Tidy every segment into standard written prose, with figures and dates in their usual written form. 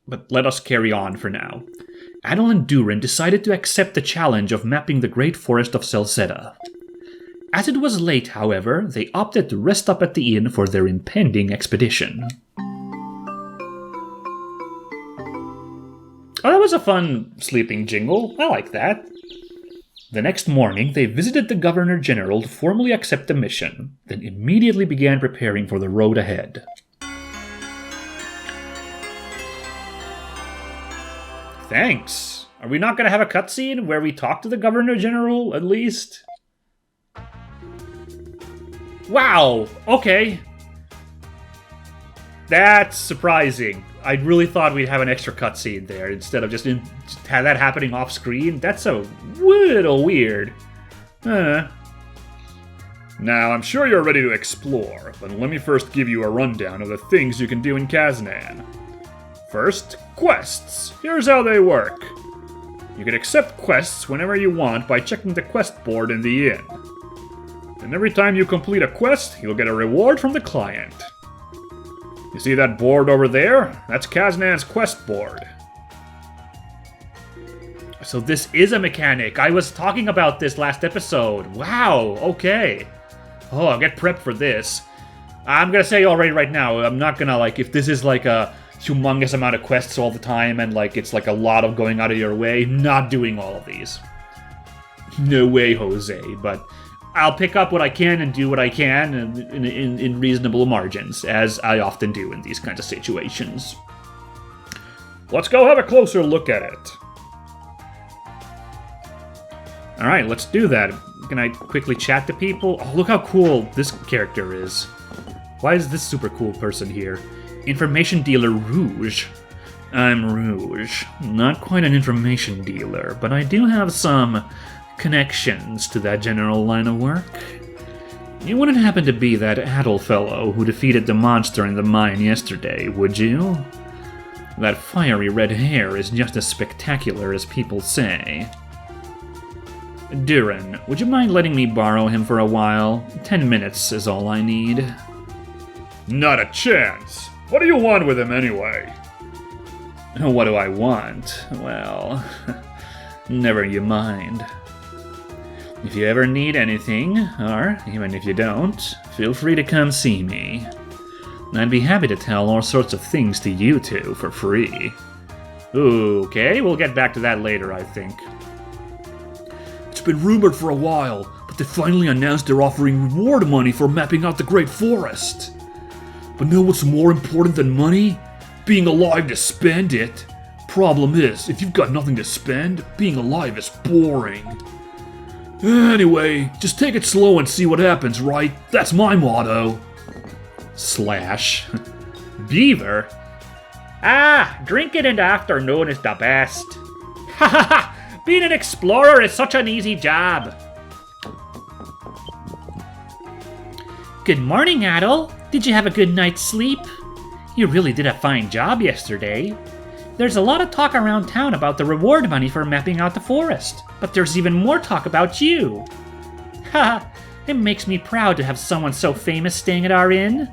But let us carry on for now. Adol and Duren decided to accept the challenge of mapping the Great Forest of Celceta. As it was late, however, they opted to rest up at the inn for their impending expedition. Oh, that was a fun sleeping jingle. I like that. The next morning, they visited the Governor-General to formally accept the mission, then immediately began preparing for the road ahead. Thanks. Are we not going to have a cutscene where we talk to the Governor-General, at least? Wow, okay. That's surprising. I really thought we'd have an extra cutscene there instead of just have that happening off screen. That's a little weird. Now, I'm sure you're ready to explore, but let me first give you a rundown of the things you can do in Casnan. First, quests. Here's how they work. You can accept quests whenever you want by checking the quest board in the inn. And every time you complete a quest, you'll get a reward from the client. You see that board over there? That's Casnan's quest board. So this is a mechanic. I was talking about this last episode. Wow, okay. Oh, I'll get prepped for this. I'm gonna say already right now, I'm not gonna, if this is a humongous amount of quests all the time and, it's a lot of going out of your way, not doing all of these. No way, Jose, but I'll pick up what I can and do what I can in reasonable margins, as I often do in these kinds of situations. Let's go have a closer look at it. Alright, let's do that. Can I quickly chat to people? Oh, look how cool this character is. Why is this super cool person here? Information dealer Rouge. I'm Rouge. Not quite an information dealer, but I do have some connections to that general line of work. You wouldn't happen to be that Adol fellow who defeated the monster in the mine yesterday, would you? That fiery red hair is just as spectacular as people say. Duren, would you mind letting me borrow him for a while? 10 minutes is all I need. Not a chance. What do you want with him anyway? What do I want? Well, never you mind. If you ever need anything, or even if you don't, feel free to come see me. I'd be happy to tell all sorts of things to you two for free. Okay, we'll get back to that later, I think. It's been rumored for a while, but they finally announced they're offering reward money for mapping out the Great Forest. But know what's more important than money? Being alive to spend it. Problem is, if you've got nothing to spend, being alive is boring. Anyway, just take it slow and see what happens, right? That's my motto. Slash. Beaver? Drink it in the afternoon is the best. Ha ha ha! Being an explorer is such an easy job. Good morning, Adol. Did you have a good night's sleep? You really did a fine job yesterday. There's a lot of talk around town about the reward money for mapping out the forest, but there's even more talk about you. Ha! It makes me proud to have someone so famous staying at our inn.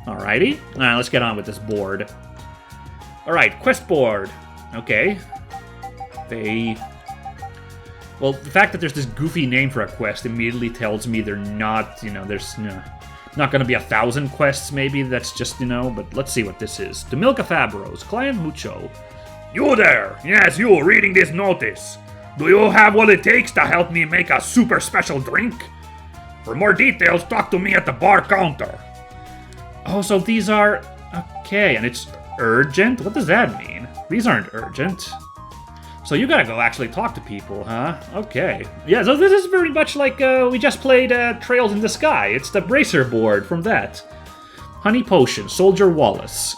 Alrighty, let's get on with this board. Alright, quest board. Okay. Well, the fact that there's this goofy name for a quest immediately tells me they're not, there's not going to be 1,000 quests, maybe. That's just, but let's see what this is. To Milka Fabros, Client Mucho. You there! Yes, you, reading this notice. Do you have what it takes to help me make a super special drink? For more details, talk to me at the bar counter. Oh, so these are... Okay, and it's urgent? What does that mean? These aren't urgent. So you gotta go actually talk to people, huh? Okay. Yeah, so this is very much like we just played Trails in the Sky. It's the bracer board from that. Honey Potion, Soldier Wallace.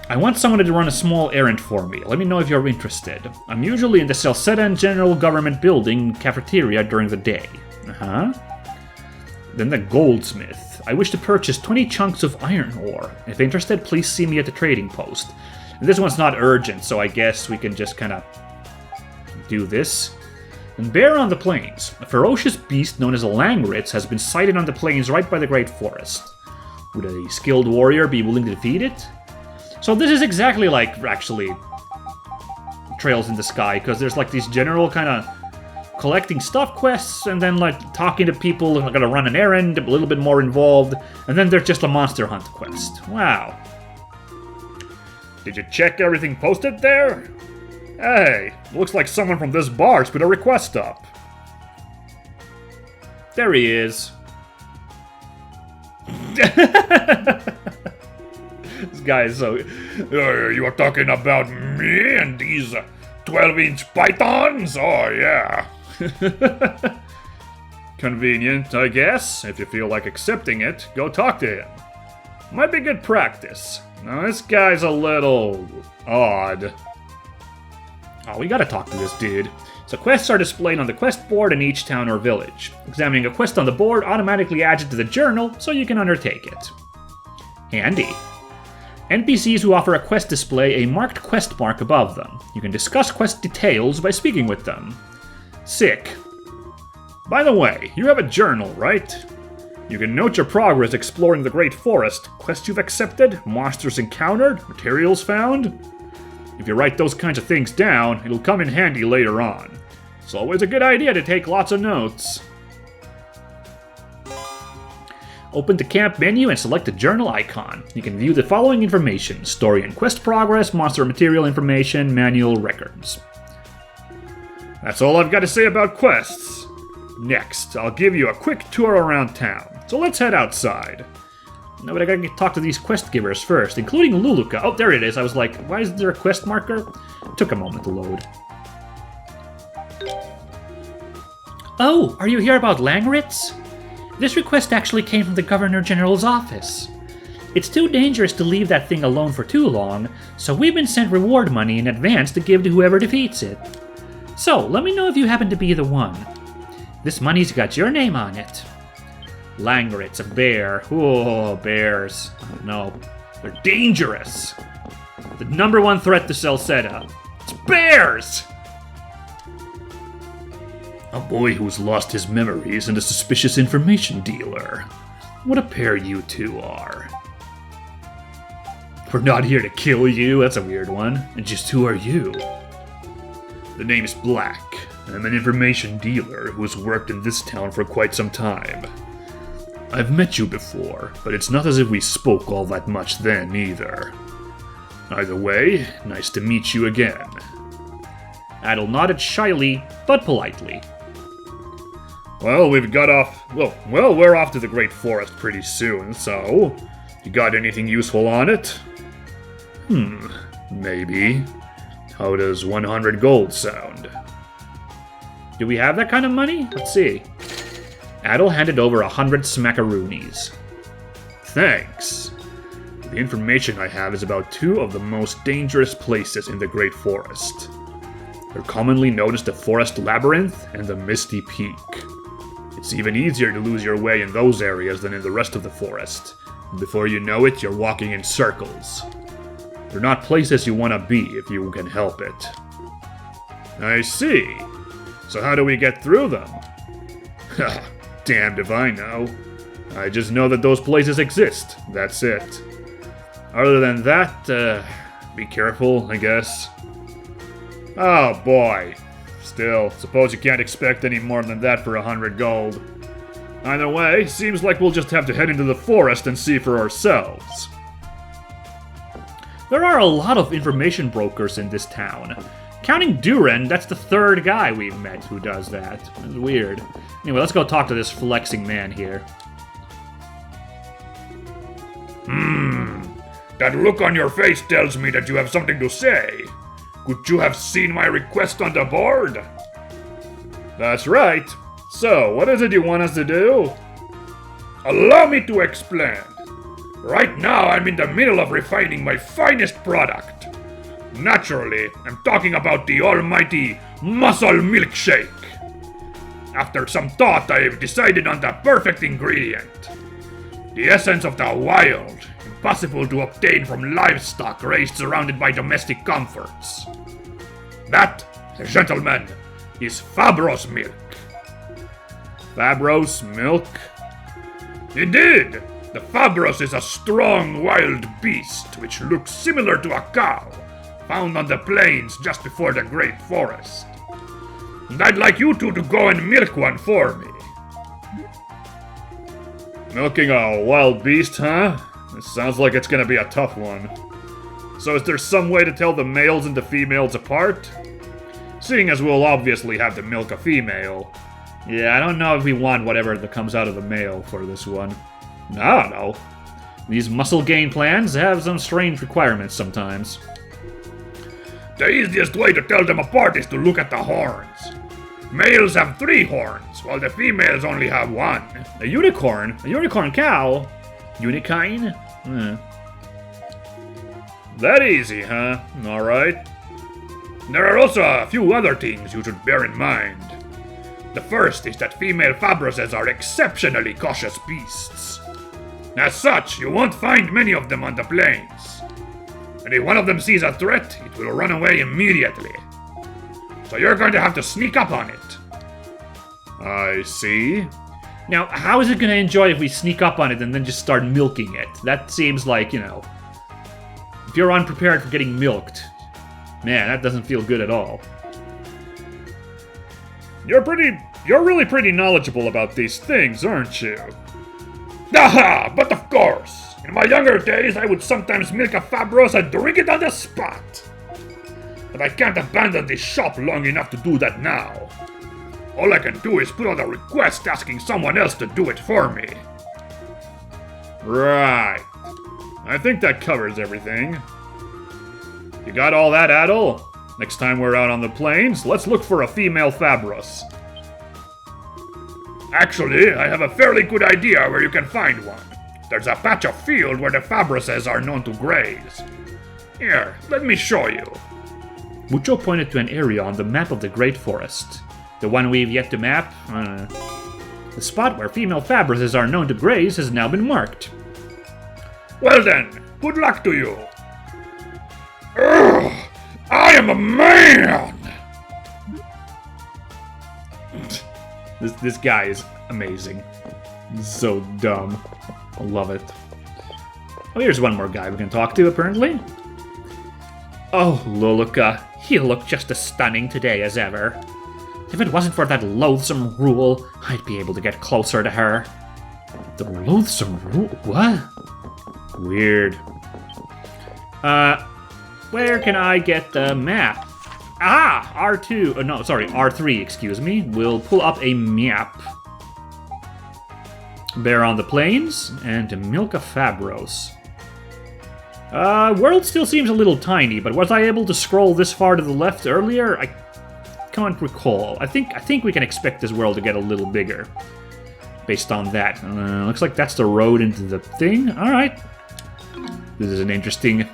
I want someone to run a small errand for me. Let me know if you're interested. I'm usually in the Celceta General Government Building cafeteria during the day. Uh-huh. Then the Goldsmith. I wish to purchase 20 chunks of iron ore. If interested, please see me at the trading post. And this one's not urgent, so I guess we can just kind of do this. And Bear on the Plains. A ferocious beast known as a Langritz has been sighted on the plains right by the Great Forest. Would a skilled warrior be willing to defeat it? So So this is exactly like, actually, Trails in the Sky, because there's like these general kind of collecting stuff quests, and then like talking to people, and gotta run an errand, a little bit more involved, and then there's just a monster hunt quest. Wow. Did you check everything posted there? Hey, looks like someone from this bar's put a request up. There he is. This guy is so... you are talking about me and these 12-inch pythons? Oh, yeah. Convenient, I guess. If you feel like accepting it, go talk to him. Might be good practice. Now, this guy's a little... odd. Oh, we gotta talk to this dude. So quests are displayed on the quest board in each town or village. Examining a quest on the board automatically adds it to the journal so you can undertake it. Handy. NPCs who offer a quest display a marked quest mark above them. You can discuss quest details by speaking with them. Sick. By the way, you have a journal, right? You can note your progress exploring the Great Forest, quests you've accepted, monsters encountered, materials found. If you write those kinds of things down, it'll come in handy later on. It's always a good idea to take lots of notes. Open the camp menu and select the journal icon. You can view the following information: story and quest progress, monster material information, manual records. That's all I've got to say about quests. Next, I'll give you a quick tour around town. So let's head outside. No, but I gotta talk to these quest givers first, including Luluka. Oh, there it is. I was like, why is there a quest marker? Took a moment to load. Oh, are you here about Langritz? This request actually came from the Governor General's office. It's too dangerous to leave that thing alone for too long, so we've been sent reward money in advance to give to whoever defeats it. So, let me know if you happen to be the one. This money's got your name on it. Langritz, a bear. Oh, bears. Oh, no. They're dangerous. The number one threat to Celceta. It's bears! A boy who's lost his memories and a suspicious information dealer. What a pair you two are. We're not here to kill you, that's a weird one. And just who are you? The name's Black. I'm an information dealer who's worked in this town for quite some time. I've met you before, but it's not as if we spoke all that much then either. Either way, nice to meet you again. Adol nodded shyly, but politely. Well, we're off to the Great Forest pretty soon, so... You got anything useful on it? Maybe. How does 100 gold sound? Do we have that kind of money? Let's see. Adol handed over 100 smackaroonies. Thanks. The information I have is about two of the most dangerous places in the Great Forest. They're commonly known as the Forest Labyrinth and the Misty Peak. It's even easier to lose your way in those areas than in the rest of the forest. Before you know it, you're walking in circles. They're not places you want to be if you can help it. I see. So how do we get through them? Damned if I know. I just know that those places exist. That's it. Other than that, be careful, I guess. Oh boy. Still, suppose you can't expect any more than that for 100 gold. Either way, seems like we'll just have to head into the forest and see for ourselves. There are a lot of information brokers in this town. Counting Duren, that's the third guy we've met who does that. That's weird. Anyway, let's go talk to this flexing man here. That look on your face tells me that you have something to say. Could you have seen my request on the board? That's right. So, what is it you want us to do? Allow me to explain. Right now, I'm in the middle of refining my finest product. Naturally, I'm talking about the almighty Muscle Milkshake. After some thought, I have decided on the perfect ingredient. The essence of the wild, impossible to obtain from livestock raised surrounded by domestic comforts. That, gentlemen, is Fabros milk. Fabros milk? Indeed! The Fabros is a strong wild beast which looks similar to a cow, found on the plains just before the Great Forest. And I'd like you two to go and milk one for me. Milking a wild beast, huh? This sounds like it's gonna be a tough one. So is there some way to tell the males and the females apart? Seeing as we'll obviously have to milk a female. Yeah, I don't know if we want whatever that comes out of the male for this one. I don't know. These muscle gain plans have some strange requirements sometimes. The easiest way to tell them apart is to look at the horns. Males have 3 horns, while the females only have 1. A unicorn? A unicorn cow? Unikine? That easy, huh? Alright. There are also a few other things you should bear in mind. The first is that female Fabroses are exceptionally cautious beasts. As such, you won't find many of them on the plains. And if one of them sees a threat, it will run away immediately. So you're going to have to sneak up on it. I see. Now, how is it going to enjoy if we sneak up on it and then just start milking it? That seems like, you know, if you're unprepared for getting milked, man, that doesn't feel good at all. You're really pretty knowledgeable about these things, aren't you? Aha! But of course! In my younger days, I would sometimes milk a Fabros and drink it on the spot. But I can't abandon this shop long enough to do that now. All I can do is put out a request asking someone else to do it for me. Right. I think that covers everything. You got all that, Adol? Next time we're out on the plains, let's look for a female Fabros. Actually, I have a fairly good idea where you can find one. There's a patch of field where the Fabroses are known to graze. Here, let me show you. Mucho pointed to an area on the map of the Great Forest. The one we've yet to map? The spot where female Fabroses are known to graze has now been marked. Well then, good luck to you. Ugh, I am a man! This guy is amazing. So dumb. I love it. Oh, here's one more guy we can talk to, apparently. Oh, Luluka. You look just as stunning today as ever. If it wasn't for that loathsome rule, I'd be able to get closer to her. The loathsome rule? What? Weird. Where can I get the map? Ah! R2. No, sorry, R3, excuse me. We'll pull up a map. Bear on the plains, and milk a Fabros. World still seems a little tiny, but was I able to scroll this far to the left earlier? I can't recall. I think we can expect this world to get a little bigger. Based on that. Looks like that's the road into the thing. Alright. This is an interesting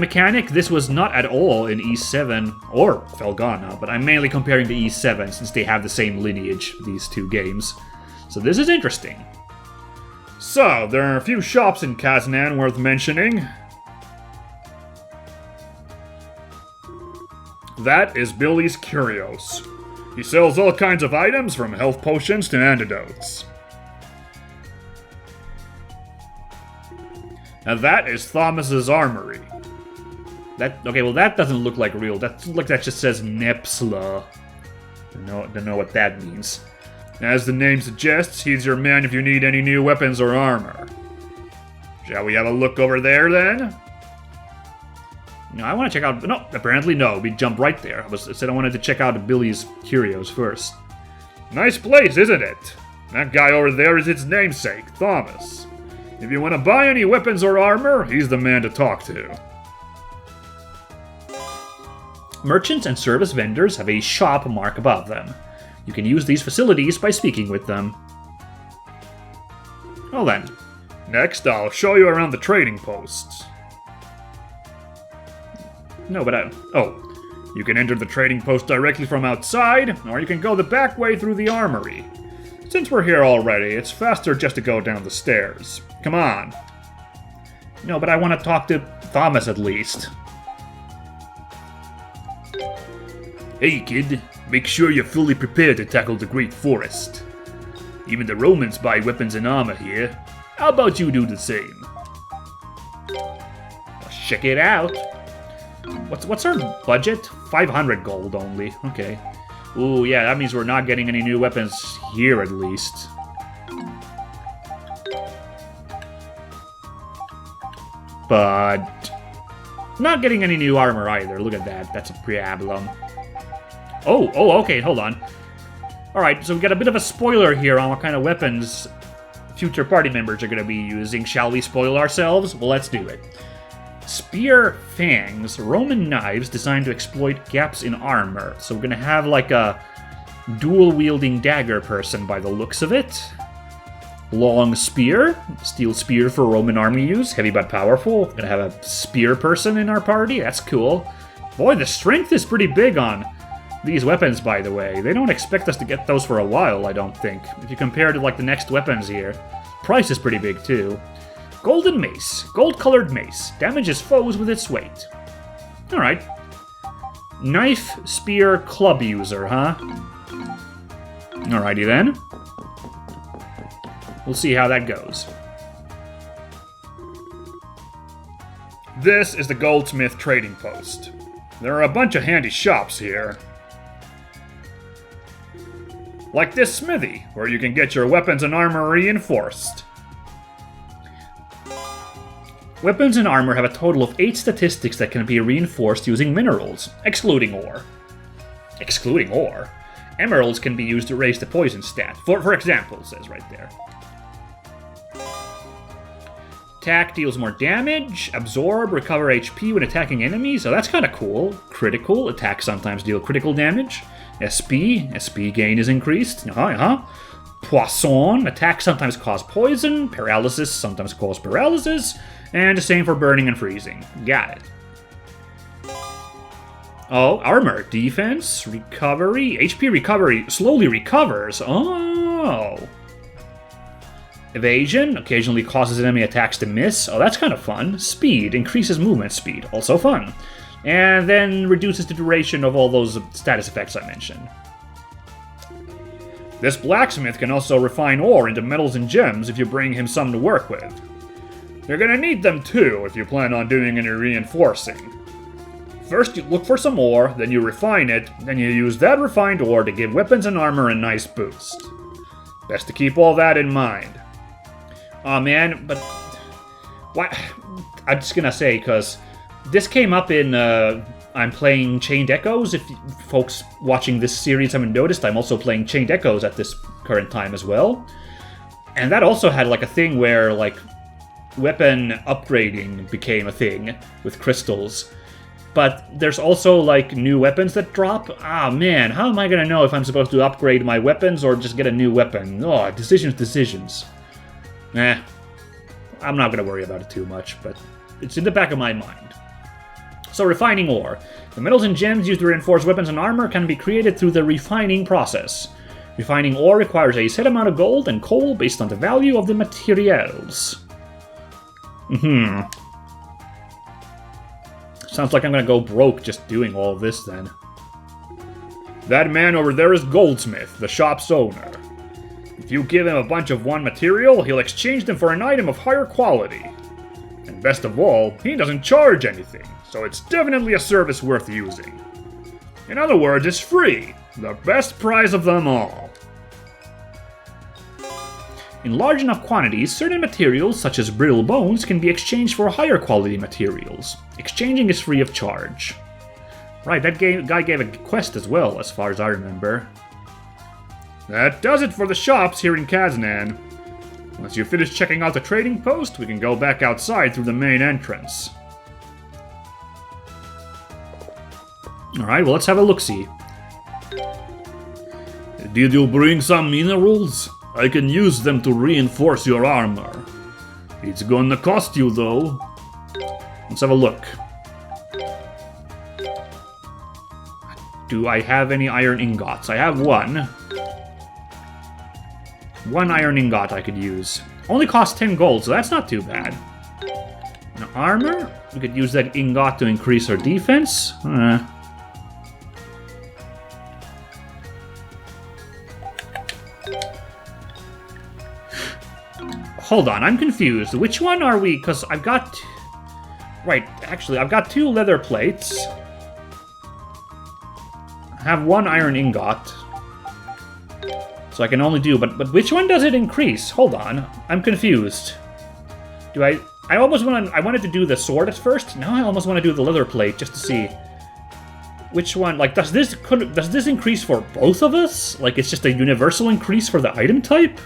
mechanic. This was not at all in E7 or Felghana, but I'm mainly comparing to E7 since they have the same lineage, these two games. So this is interesting. So, there are a few shops in Casnan worth mentioning. That is Billy's Curios. He sells all kinds of items from health potions to antidotes. And that is Thomas's Armory. Okay, well that doesn't look like real. That just says Nepsla. Don't know what that means. As the name suggests, he's your man if you need any new weapons or armor. Shall we have a look over there, then? No, I want to check out... No, apparently no. We jumped right there. I said I wanted to check out Billy's Curios first. Nice place, isn't it? That guy over there is its namesake, Thomas. If you want to buy any weapons or armor, he's the man to talk to. Merchants and service vendors have a shop mark above them. You can use these facilities by speaking with them. Well then, next I'll show you around the trading posts. No, but you can enter the trading post directly from outside, or you can go the back way through the armory. Since we're here already, it's faster just to go down the stairs. Come on. No, but I want to talk to Thomas at least. Hey, kid. Make sure you're fully prepared to tackle the Great Forest. Even the Romans buy weapons and armor here. How about you do the same? Let's check it out. What's our budget? 500 gold only. Okay. Ooh, yeah, that means we're not getting any new weapons here, at least. But not getting any new armor either. Look at that. That's a problem. Oh, okay, hold on. Alright, so we got a bit of a spoiler here on what kind of weapons future party members are going to be using. Shall we spoil ourselves? Well, let's do it. Spear fangs, Roman knives designed to exploit gaps in armor. So we're going to have like a dual-wielding dagger person by the looks of it. Long spear, steel spear for Roman army use, heavy but powerful. We're going to have a spear person in our party. That's cool. Boy, the strength is pretty big on these weapons, by the way. They don't expect us to get those for a while, I don't think. If you compare to, like, the next weapons here. Price is pretty big, too. Golden mace. Gold-colored mace. Damages foes with its weight. Alright. Knife, spear, club user, huh? Alrighty then. We'll see how that goes. This is the goldsmith trading post. There are a bunch of handy shops here. Like this smithy, where you can get your weapons and armor reinforced. Weapons and armor have a total of 8 statistics that can be reinforced using minerals, excluding ore. Excluding ore? Emeralds can be used to raise the poison stat. For example, it says right there. Attack deals more damage. Absorb, recover HP when attacking enemies. Oh, that's kind of cool. Critical. Attacks sometimes deal critical damage. SP gain is increased. Poisson. Attacks sometimes cause poison. Paralysis sometimes cause paralysis. And the same for burning and freezing. Got it. Oh, armor. Defense. Recovery. HP recovery slowly recovers. Oh. Evasion. Occasionally causes enemy attacks to miss. Oh, that's kind of fun. Speed. Increases movement speed. Also fun. And then reduces the duration of all those status effects I mentioned. This blacksmith can also refine ore into metals and gems if you bring him some to work with. You're gonna need them too if you plan on doing any reinforcing. First you look for some ore, then you refine it, then you use that refined ore to give weapons and armor a nice boost. Best to keep all that in mind. Aw, man, but... why? I'm just gonna say, because this came up in, I'm playing Chained Echoes. If folks watching this series haven't noticed, I'm also playing Chained Echoes at this current time as well. And that also had, like, a thing where, like, weapon upgrading became a thing with crystals. But there's also, like, new weapons that drop. Ah, man, how am I gonna know if I'm supposed to upgrade my weapons or just get a new weapon? Oh, decisions. I'm not gonna worry about it too much, but it's in the back of my mind. So, refining ore. The metals and gems used to reinforce weapons and armor can be created through the refining process. Refining ore requires a set amount of gold and coal based on the value of the materials. Sounds like I'm gonna go broke just doing all of this then. That man over there is Goldsmith, the shop's owner. If you give him a bunch of one material, he'll exchange them for an item of higher quality. And best of all, he doesn't charge anything, so it's definitely a service worth using. In other words, it's free, the best price of them all. In large enough quantities, certain materials, such as brittle bones, can be exchanged for higher quality materials. Exchanging is free of charge. Right, that guy gave a quest as well, as far as I remember. That does it for the shops here in Casnan. Once you finish checking out the trading post, we can go back outside through the main entrance. Alright, well, let's have a look-see. Did you bring some minerals? I can use them to reinforce your armor. It's gonna cost you, though. Let's have a look. Do I have any iron ingots? I have one. One iron ingot I could use. Only costs 10 gold, so that's not too bad. Now, armor? We could use that ingot to increase our defense. hold on, I'm confused. Which one are we? Because I've got... Right, actually, I've got 2 leather plates. I have 1 iron ingot. So I can only do... But which one does it increase? Hold on, I'm confused. Do I almost want to... I wanted to do the sword at first. Now I almost want to do the leather plate just to see... Which one? Like, does this increase for both of us? Like, it's just a universal increase for the item type?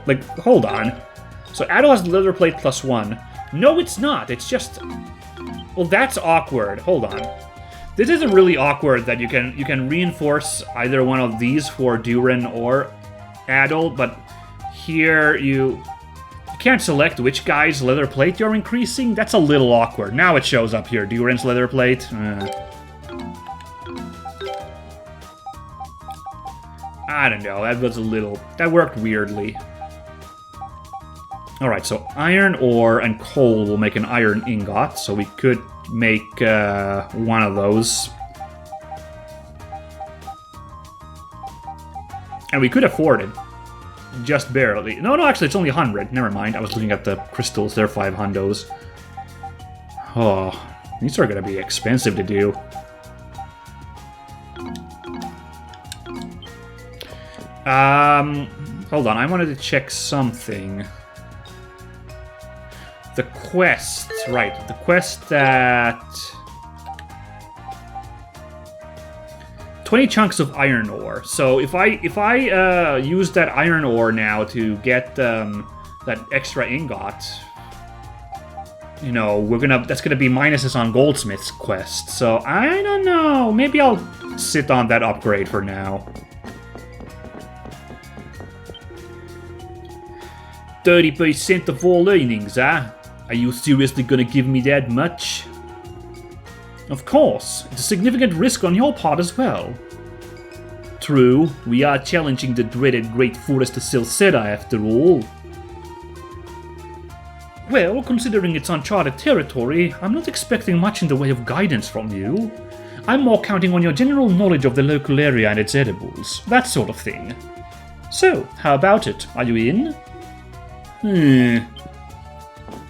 Like, hold on. So Adol has leather plate +1. No, it's not. It's just... Well, that's awkward. Hold on. This isn't really awkward that you can reinforce either one of these for Duren or Adol, but here you can't select which guy's leather plate you're increasing. That's a little awkward. Now it shows up here. Duren's leather plate. I don't know. That was a little... That worked weirdly. Alright, so iron ore and coal will make an iron ingot, so we could make one of those. And we could afford it. Just barely. No, actually, it's only 100. Never mind. I was looking at the crystals. They're 5 hundos. Oh, these are going to be expensive to do. Hold on. I wanted to check something. The quest, right? The quest that 20 chunks of iron ore. So if I use that iron ore now to get that extra ingot, you know, that's gonna be minuses on Goldsmith's quest. So I don't know. Maybe I'll sit on that upgrade for now. 30% of all earnings, huh? Are you seriously gonna give me that much? Of course, it's a significant risk on your part as well. True, we are challenging the dreaded Great Forest of Celceta after all. Well, considering it's uncharted territory, I'm not expecting much in the way of guidance from you. I'm more counting on your general knowledge of the local area and its edibles, that sort of thing. So, how about it? Are you in?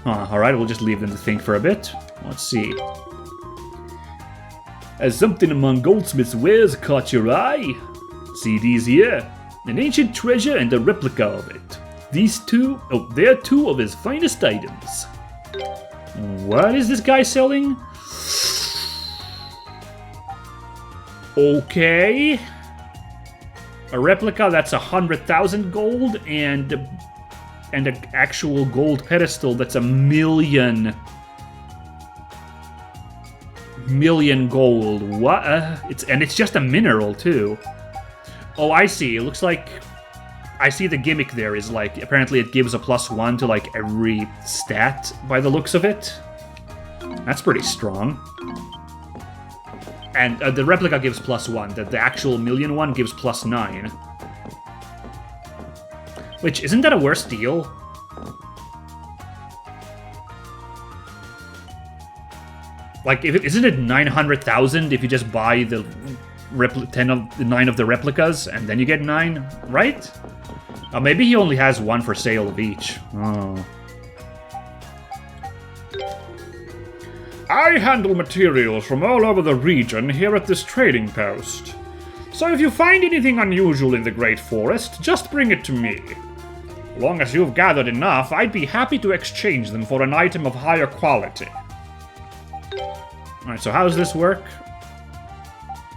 Alright, we'll just leave them to think for a bit. Let's see. Has something among Goldsmith's wares caught your eye? See these here? An ancient treasure and a replica of it. These two, they're 2 of his finest items. What is this guy selling? Okay. A replica that's 100,000 gold, and an actual gold pedestal that's 1,000,000 gold. What? It's just a mineral too. Oh, I see. It looks like I see the gimmick there is like apparently it gives a +1 to like every stat by the looks of it. That's pretty strong. And the replica gives +1. The actual 1,000,000 one gives +9. Which, isn't that a worse deal? Like, isn't it 900,000 if you just buy the 9 of the replicas and then you get 9, right? Maybe he only has 1 for sale of each. Oh. I handle materials from all over the region here at this trading post. So if you find anything unusual in the Great Forest, just bring it to me. As long as you've gathered enough, I'd be happy to exchange them for an item of higher quality. Alright, so how does this work?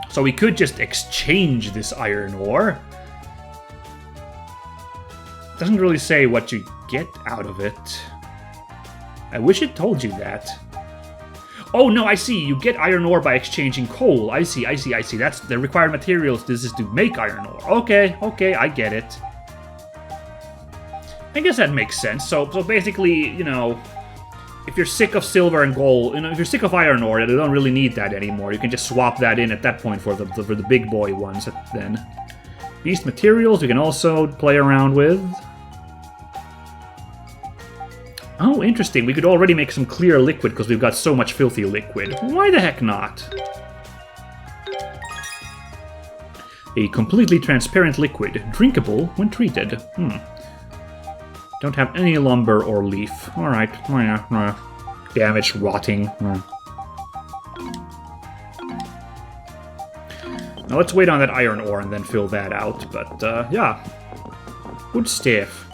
So we could just exchange this iron ore. Doesn't really say what you get out of it. I wish it told you that. Oh, no, I see. You get iron ore by exchanging coal. I see. That's the required materials. This is to make iron ore. Okay, I get it. I guess that makes sense. So basically, you know, if you're sick of silver and gold, you know, if you're sick of iron ore, you don't really need that anymore. You can just swap that in at that point for the big boy ones then. Beast materials we can also play around with. Oh, interesting. We could already make some clear liquid because we've got so much filthy liquid. Why the heck not? A completely transparent liquid, drinkable when treated. Don't have any lumber or leaf. Alright, damaged, rotting. Now let's wait on that iron ore and then fill that out, but yeah. Good stuff.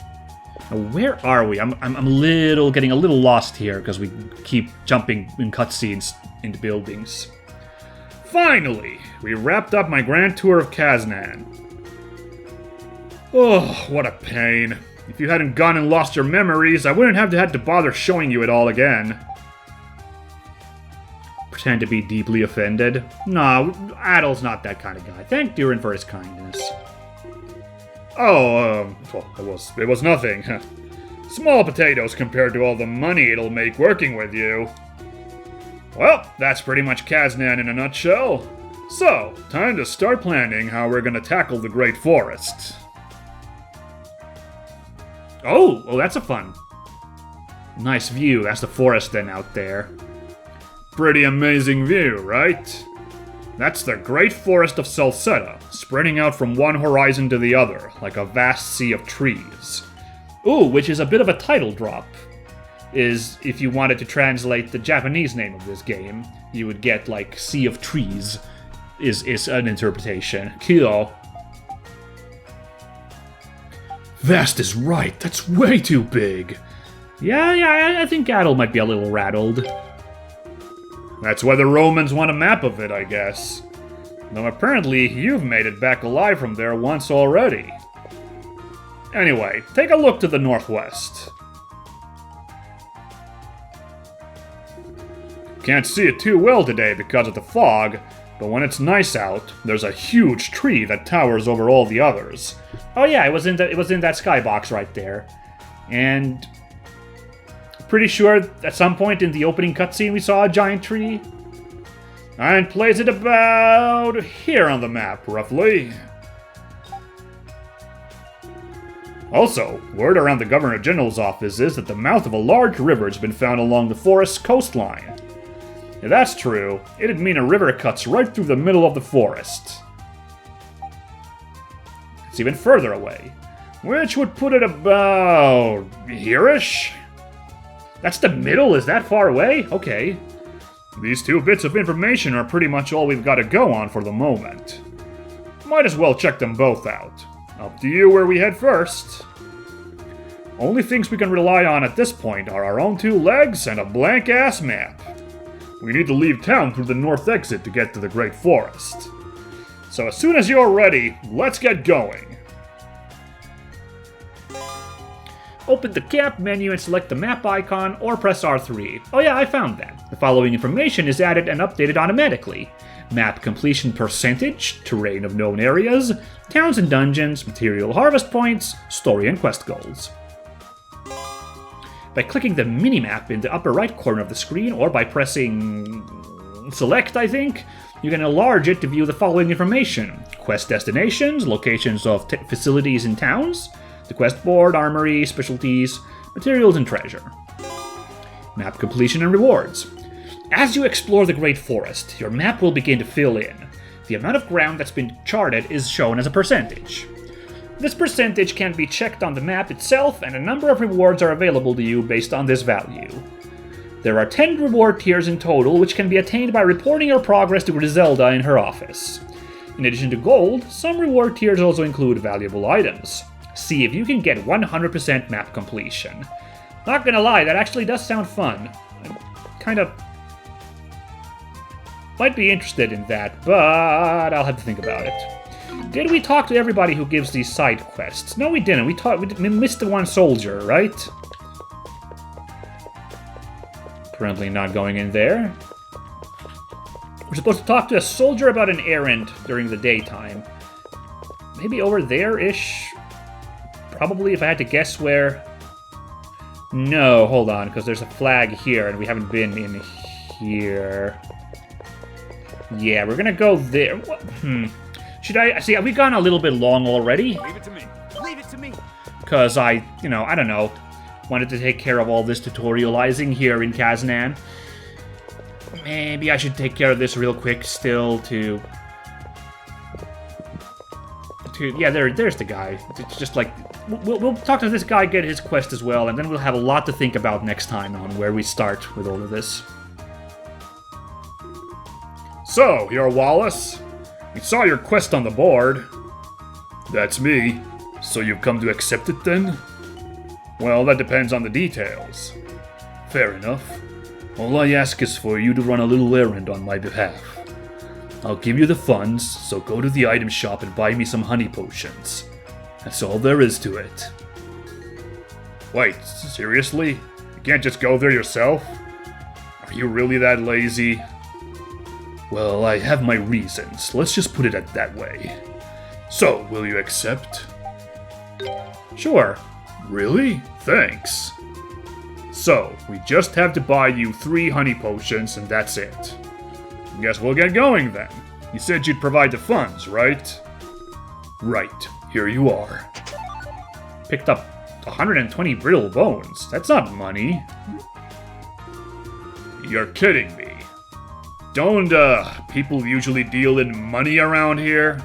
Now, where are we? I'm getting a little lost here because we keep jumping in cutscenes into buildings. Finally, we wrapped up my grand tour of Casnan. Oh, what a pain. If you hadn't gone and lost your memories, I wouldn't have had to bother showing you it all again. Pretend to be deeply offended? No, Adol's not that kind of guy. Thank Duren for his kindness. Oh, well, it was nothing. Small potatoes compared to all the money it'll make working with you. Well, that's pretty much Casnan in a nutshell. So, time to start planning how we're gonna tackle the Great Forest. Oh, that's a fun. Nice view. That's the forest then out there. Pretty amazing view, right? That's the Great Forest of Celceta, spreading out from one horizon to the other, like a vast sea of trees. Ooh, which is a bit of a title drop. Is if you wanted to translate the Japanese name of this game, you would get like Sea of Trees is an interpretation. Cool. Vast is right, that's way too big. Yeah, I think Adol might be a little rattled. That's why the Romans want a map of it, I guess. Though apparently you've made it back alive from there once already. Anyway, take a look to the northwest. Can't see it too well today because of the fog, but when it's nice out, there's a huge tree that towers over all the others. Oh yeah, it was in that skybox right there. And pretty sure at some point in the opening cutscene we saw a giant tree. And place it about here on the map, roughly. Also, word around the Governor General's office is that the mouth of a large river has been found along the forest's coastline. If that's true, it'd mean a river cuts right through the middle of the forest. It's even further away, which would put it about here-ish? That's the middle? Is that far away? Okay. These two bits of information are pretty much all we've got to go on for the moment. Might as well check them both out. Up to you where we head first. Only things we can rely on at this point are our own two legs and a blank-ass map. We need to leave town through the north exit to get to the Great Forest. So as soon as you're ready, let's get going. Open the cap menu and select the map icon, or press R3. Oh yeah, I found that. The following information is added and updated automatically. Map completion percentage, terrain of known areas, towns and dungeons, material harvest points, story and quest goals. By clicking the minimap in the upper right corner of the screen, or by pressing select, I think, you can enlarge it to view the following information. Quest destinations, locations of facilities and towns, the quest board, armory, specialties, materials, and treasure. Map completion and rewards. As you explore the Great Forest, your map will begin to fill in. The amount of ground that's been charted is shown as a percentage. This percentage can be checked on the map itself, and a number of rewards are available to you based on this value. There are 10 reward tiers in total, which can be attained by reporting your progress to Griselda in her office. In addition to gold, some reward tiers also include valuable items. See if you can get 100% map completion. Not gonna lie, that actually does sound fun. I kind of might be interested in that, but I'll have to think about it. Did we talk to everybody who gives these side quests? No, we didn't. We missed the one soldier, right? Currently not going in there. We're supposed to talk to a soldier about an errand during the daytime. Maybe over there-ish? Probably, if I had to guess where. No, hold on, because there's a flag here, and we haven't been in here. Yeah, we're gonna go there. Should I... See, we've gone a little bit long already. Leave it to me. Leave it to me. Because I don't know, wanted to take care of all this tutorializing here in Casnan. Maybe I should take care of this real quick still to... Yeah, there's the guy. It's just like... We'll talk to this guy, get his quest as well, and then we'll have a lot to think about next time on where we start with all of this. So, you're Wallace? We saw your quest on the board. That's me. So you've come to accept it then? Well, that depends on the details. Fair enough. All I ask is for you to run a little errand on my behalf. I'll give you the funds, so go to the item shop and buy me some honey potions. That's all there is to it. Wait, seriously? You can't just go there yourself? Are you really that lazy? Well, I have my reasons. Let's just put it that way. So, will you accept? Sure. Really? Thanks. So, we just have to buy you 3 honey potions and that's it. Guess we'll get going then. You said you'd provide the funds, right? Right. Here you are. Picked up 120 brittle bones. That's not money. You're kidding me. Don't, people usually deal in money around here?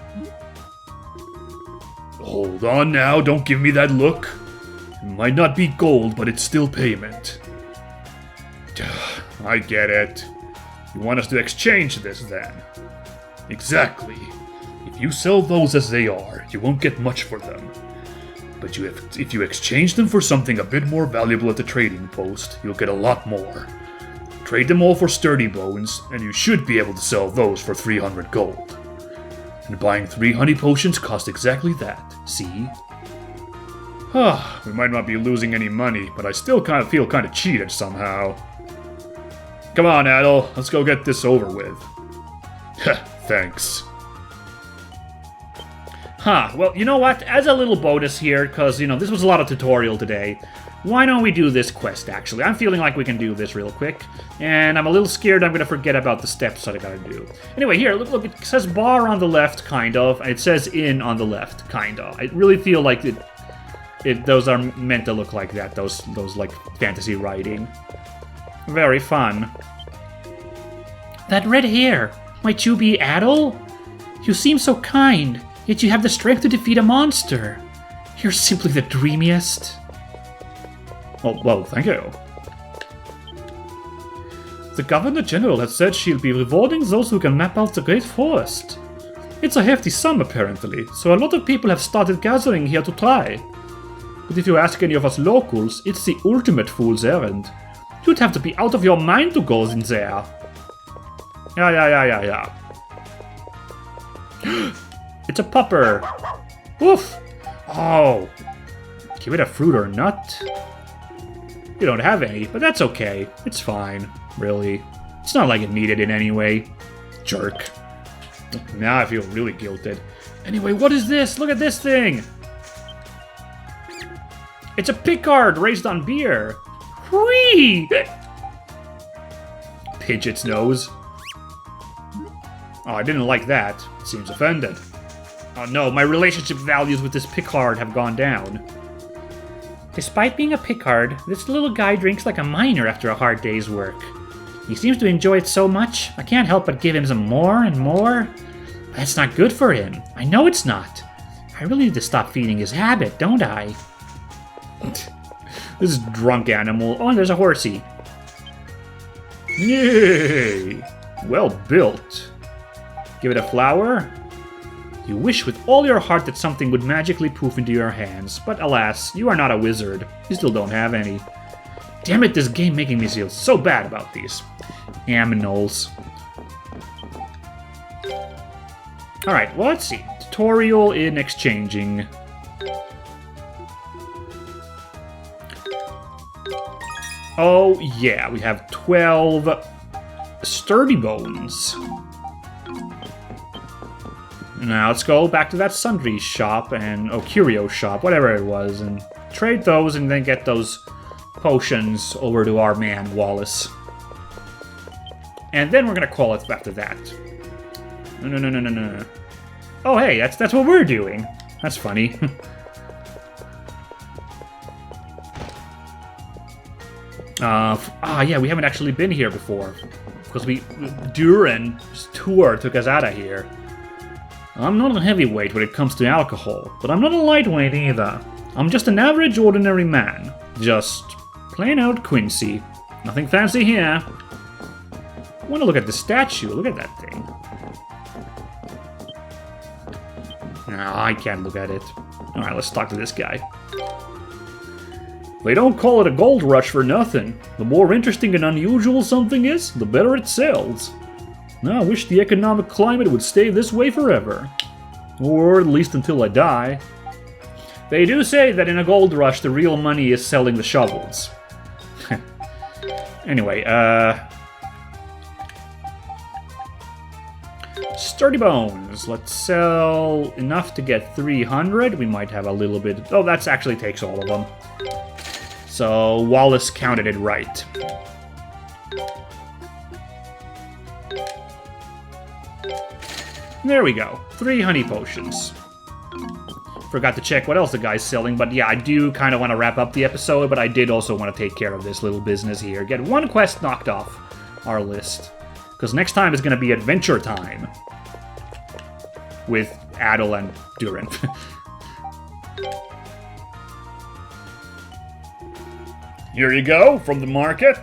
Hold on now, don't give me that look. It might not be gold, but it's still payment. I get it. You want us to exchange this, then? Exactly. If you sell those as they are, you won't get much for them. But if you exchange them for something a bit more valuable at the trading post, you'll get a lot more. Trade them all for sturdy bones, and you should be able to sell those for 300 gold. And buying 3 honey potions cost exactly that, see? We might not be losing any money, but I still feel kind of cheated somehow. Come on, Adol, let's go get this over with. Thanks. Well, you know what? As a little bonus here, because, this was a lot of tutorial today, why don't we do this quest, actually? I'm feeling like we can do this real quick, and I'm a little scared I'm going to forget about the steps that I gotta do. Anyway, here, look, it says bar on the left, kind of, and it says inn on the left, kind of. I really feel like those are meant to look like that, those like, fantasy writing. Very fun. That red hair, might you be Adol? You seem so kind, yet you have the strength to defeat a monster. You're simply the dreamiest. Oh, well, thank you. The Governor General has said she'll be rewarding those who can map out the Great Forest. It's a hefty sum, apparently, so a lot of people have started gathering here to try. But if you ask any of us locals, it's the ultimate fool's errand. You'd have to be out of your mind to go in there. Yeah. It's a pupper. Woof. Oh. Give it a fruit or nut. You don't have any, but that's okay. It's fine, really. It's not like it needed in any way. Jerk. Now I feel really guilted. Anyway, what is this? Look at this thing! It's a pickard raised on beer. Whee! Pinch its nose. Oh, I didn't like that. It seems offended. Oh no, my relationship values with this pickard have gone down. Despite being a pickard, this little guy drinks like a miner after a hard day's work. He seems to enjoy it so much, I can't help but give him some more and more. But that's not good for him. I know it's not. I really need to stop feeding his habit, don't I? This drunk animal. Oh, and there's a horsey. Yay! Well built. Give it a flower. You wish with all your heart that something would magically poof into your hands, but alas, you are not a wizard. You still don't have any. Damn it, this game making me feel so bad about these aminals. Alright, well, let's see. Tutorial in exchanging. Oh, yeah, we have 12 sturdy bones. Now let's go back to that sundry shop curio shop, whatever it was, and trade those and then get those potions over to our man, Wallace. And then we're gonna call it after that. No. Oh, hey, that's what we're doing. That's funny. Yeah, we haven't actually been here before. Because Duren's tour took us out of here. I'm not a heavyweight when it comes to alcohol, but I'm not a lightweight either. I'm just an average, ordinary man. Just plain out Quincy. Nothing fancy here. I want to look at the statue. Look at that thing. No, I can't look at it. Alright, let's talk to this guy. They don't call it a gold rush for nothing. The more interesting and unusual something is, the better it sells. Now, I wish the economic climate would stay this way forever. Or at least until I die. They do say that in a gold rush, the real money is selling the shovels. Anyway, Sturdy Bones. Let's sell enough to get 300. We might have a little bit... Oh, that actually takes all of them. So, Wallace counted it right. There we go. 3 honey potions. Forgot to check what else the guy's selling, but yeah, I do kind of want to wrap up the episode, but I did also want to take care of this little business here. Get one quest knocked off our list. Because next time is going to be Adventure Time. With Adol and Duren. Here you go, from the market.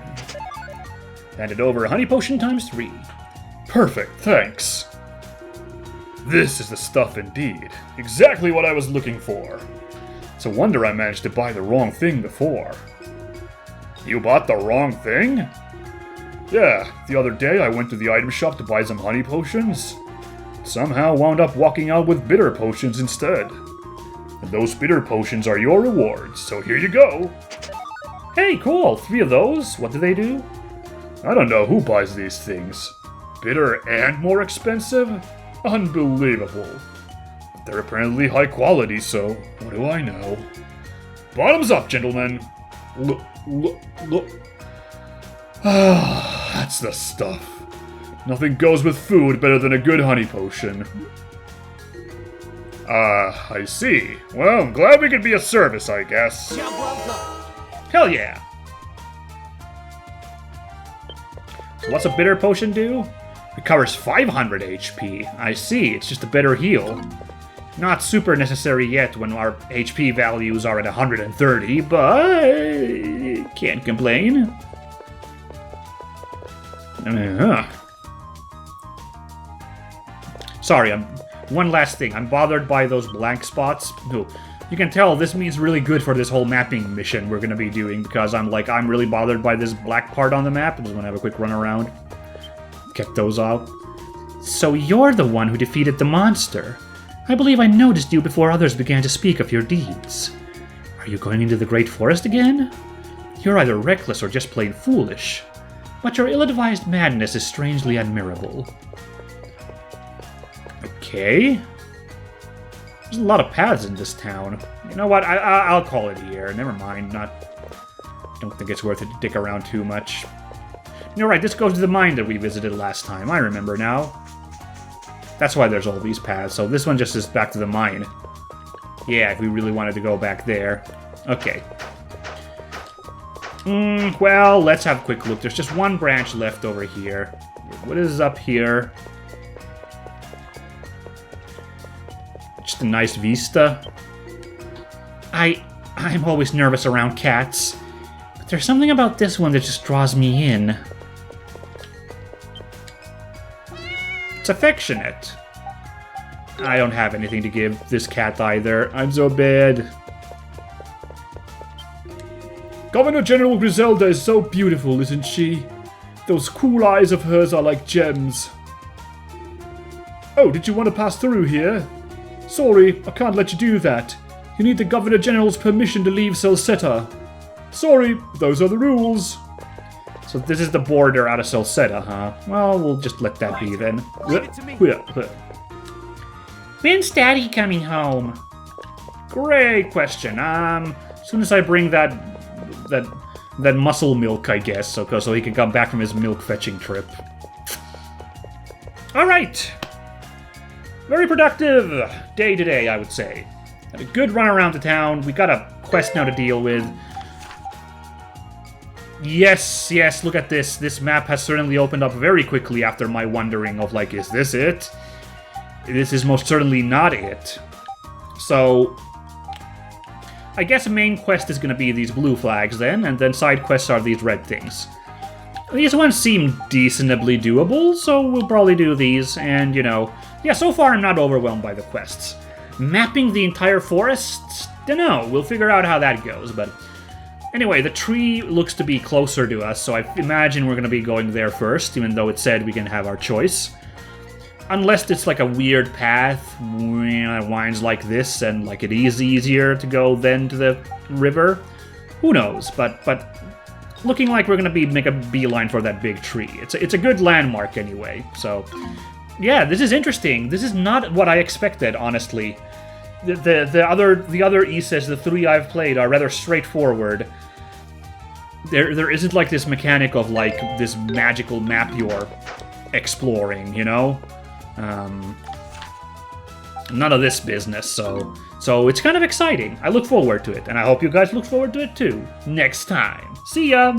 Handed over a honey potion times 3. Perfect, thanks. This is the stuff indeed. Exactly what I was looking for. It's a wonder I managed to buy the wrong thing before. You bought the wrong thing? Yeah, the other day I went to the item shop to buy some honey potions. Somehow wound up walking out with bitter potions instead. And those bitter potions are your rewards, so here you go. Hey, cool. 3 of those. What do they do? I don't know who buys these things. Bitter and more expensive? Unbelievable. But they're apparently high quality, so what do I know? Bottoms up, gentlemen. Look. Ah, that's the stuff. Nothing goes with food better than a good honey potion. I see. Well, I'm glad we could be of service, I guess. Job well done. Hell yeah. So what's a bitter potion do? It covers 500 HP. I see, it's just a better heal. Not super necessary yet when our HP values are at 130, but can't complain. Sorry, one last thing. I'm bothered by those blank spots. Ooh. You can tell this means really good for this whole mapping mission we're going to be doing, because I'm really bothered by this black part on the map. I just want to have a quick run around. Get those out. So you're the one who defeated the monster. I believe I noticed you before others began to speak of your deeds. Are you going into the Great Forest again? You're either reckless or just plain foolish. But your ill-advised madness is strangely admirable. Okay. There's a lot of paths in this town. You know what? I'll call it here. Never mind. I don't think it's worth it to dick around too much. You're right. This goes to the mine that we visited last time. I remember now. That's why there's all these paths. So this one just is back to the mine. Yeah, if we really wanted to go back there. Okay. Well, let's have a quick look. There's just one branch left over here. What is up here? Just a nice vista. I'm always nervous around cats, but there's something about this one that just draws me in. It's affectionate. I don't have anything to give this cat either. I'm so bad. Governor General Griselda is so beautiful, isn't she? Those cool eyes of hers are like gems. Oh, did you want to pass through here? Sorry, I can't let you do that. You need the Governor General's permission to leave Celceta. Sorry, those are the rules. So this is the border out of Celceta, huh? Well, we'll just let that be then. Leave it to me. When's Daddy coming home? Great question. As soon as I bring that muscle milk, I guess, so he can come back from his milk fetching trip. All right. Very productive day today, I would say. Had a good run around the town. We got a quest now to deal with. Yes, look at this. This map has certainly opened up very quickly after my wondering of, like, is this it? this is most certainly not it. So I guess a main quest is going to be these blue flags then, and then side quests are these red things. These ones seem decently doable, so we'll probably do these, and, you know, yeah, so far I'm not overwhelmed by the quests. Mapping the entire forest? Dunno, we'll figure out how that goes, but... Anyway, the tree looks to be closer to us, so I imagine we're going to be going there first, even though it said we can have our choice. Unless it's like a weird path that winds like this, and like it is easier to go then to the river. Who knows, but looking like we're going to make a beeline for that big tree. It's a good landmark anyway, so... Yeah, this is interesting. This is not what I expected, honestly. The other Ises, the 3 I've played, are rather straightforward. There isn't like this mechanic of like this magical map you're exploring, you know? None of this business, so it's kind of exciting. I look forward to it, and I hope you guys look forward to it too. Next time. See ya!